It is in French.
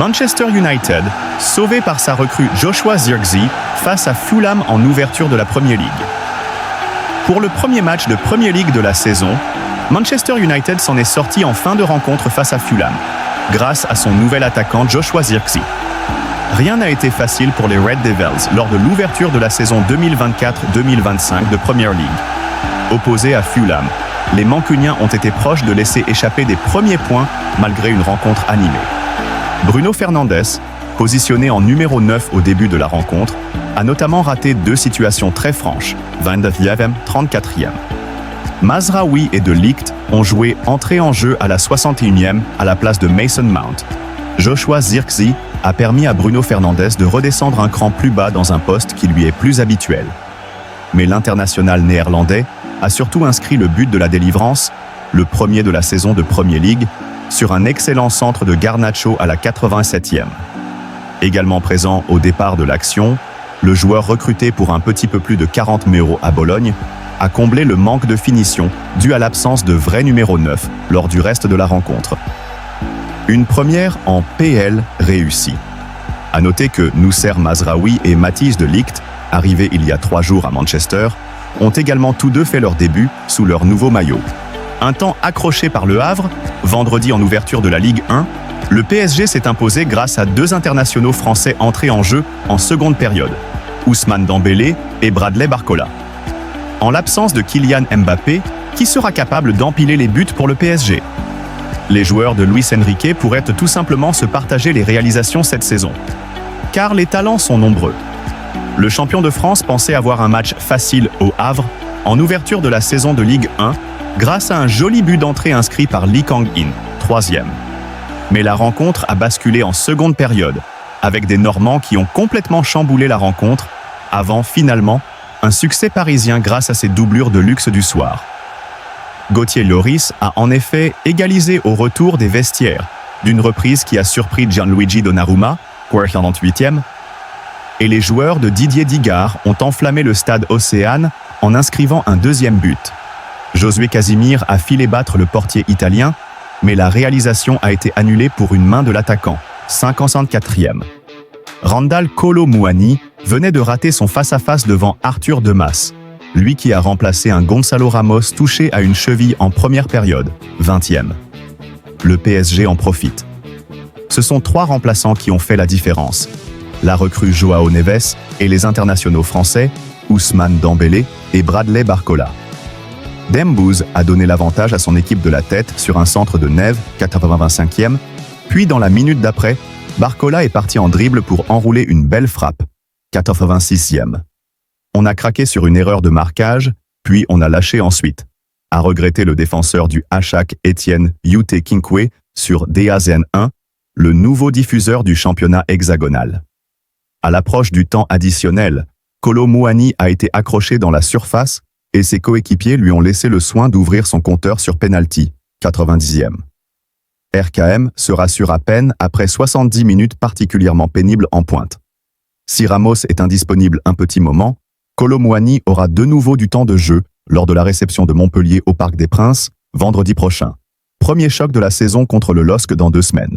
Manchester United, sauvé par sa recrue Joshua Zirkzee face à Fulham en ouverture de la Premier League. Pour le premier match de Premier League de la saison, Manchester United s'en est sorti en fin de rencontre face à Fulham, grâce à son nouvel attaquant Joshua Zirkzee. Rien n'a été facile pour les Red Devils lors de l'ouverture de la saison 2024-2025 de Premier League. Opposés à Fulham, les Mancuniens ont été proches de laisser échapper des premiers points malgré une rencontre animée. Bruno Fernandes, positionné en numéro 9 au début de la rencontre, a notamment raté deux situations très franches, 29e, 34e. Mazraoui et De Ligt ont joué entrée en jeu à la 61e à la place de Mason Mount. Joshua Zirkzee a permis à Bruno Fernandes de redescendre un cran plus bas dans un poste qui lui est plus habituel. Mais l'international néerlandais a surtout inscrit le but de la délivrance, le premier de la saison de Premier League, sur un excellent centre de Garnacho à la 87e. Également présent au départ de l'action, le joueur recruté pour un petit peu plus de 40 000 € à Bologne a comblé le manque de finition dû à l'absence de vrai numéro 9 lors du reste de la rencontre. Une première en PL réussie. À noter que Noussair Mazraoui et Matthijs de Ligt, arrivés il y a 3 jours à Manchester, ont également tous deux fait leur début sous leur nouveau maillot. Un temps accroché par Le Havre, vendredi en ouverture de la Ligue 1, le PSG s'est imposé grâce à deux internationaux français entrés en jeu en seconde période, Ousmane Dembélé et Bradley Barcola. En l'absence de Kylian Mbappé, qui sera capable d'empiler les buts pour le PSG? Les joueurs de Luis Enrique pourraient tout simplement se partager les réalisations cette saison. Car les talents sont nombreux. Le champion de France pensait avoir un match facile au Havre en ouverture de la saison de Ligue 1 grâce à un joli but d'entrée inscrit par Lee Kang-in, 3e. Mais la rencontre a basculé en seconde période, avec des Normands qui ont complètement chamboulé la rencontre, avant finalement un succès parisien grâce à ses doublures de luxe du soir. Gauthier Lloris a en effet égalisé au retour des vestiaires, d'une reprise qui a surpris Gianluigi Donnarumma, 48e, et les joueurs de Didier Digard ont enflammé le stade Océane en inscrivant un deuxième but. Josué Casimir a filé battre le portier italien, mais la réalisation a été annulée pour une main de l'attaquant, 54e. Randal Kolo Muani venait de rater son face-à-face devant Arthur Demas, lui qui a remplacé un Gonzalo Ramos touché à une cheville en première période, 20e. Le PSG en profite. Ce sont 3 remplaçants qui ont fait la différence. La recrue Joao Neves et les internationaux français, Ousmane Dembélé et Bradley Barcola. Dembouz a donné l'avantage à son équipe de la tête sur un centre de Neve, 85e, puis dans la minute d'après, Barcola est parti en dribble pour enrouler une belle frappe, 86e. On a craqué sur une erreur de marquage, puis on a lâché ensuite, a regretté le défenseur du Hachak Etienne Yute Kinkwe sur DAZN1, le nouveau diffuseur du championnat hexagonal. À l'approche du temps additionnel, Kolo Muani a été accroché dans la surface et ses coéquipiers lui ont laissé le soin d'ouvrir son compteur sur penalty, 90e. RKM se rassure à peine après 70 minutes particulièrement pénibles en pointe. Si Ramos est indisponible un petit moment, Kolo Muani aura de nouveau du temps de jeu lors de la réception de Montpellier au Parc des Princes, vendredi prochain. Premier choc de la saison contre le LOSC dans 2 semaines.